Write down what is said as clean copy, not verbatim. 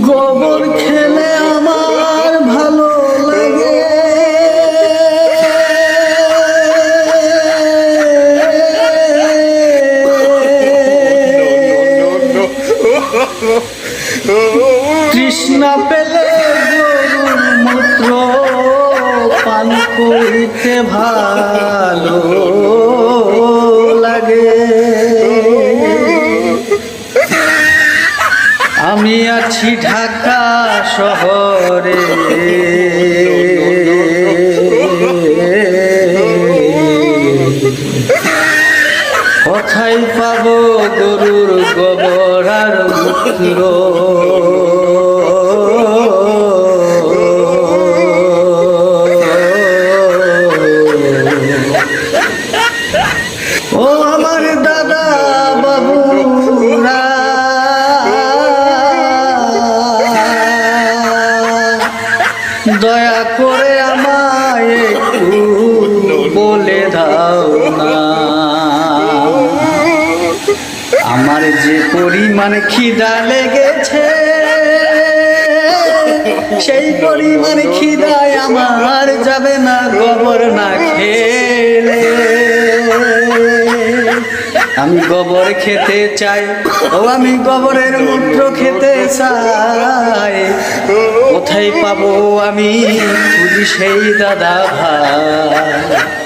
গোবর খেলে আমার ভালো লাগে, তৃষ্ণা পেলে গরুর মূত্র পান করিতে ভালো লাগে। আমি আছি ঢাকা শহরে, কোথায় পাবো গরুর গোবর আর মূত্র? ও আমার দাদা বাবুরা, দয়া করে আমায় একটু বলে দাও না, আমার যে পরিমাণ খিদা লেগেছে সেই পরিমাণ খিদায় আমার যাবে না গোবর না খেলে। আমি গোবর খেতে চাই, ও আমি গোবরের মূত্র খেতে চাই, কোথায় পাবো আমি খুঁজি সেই দাদা ভাই?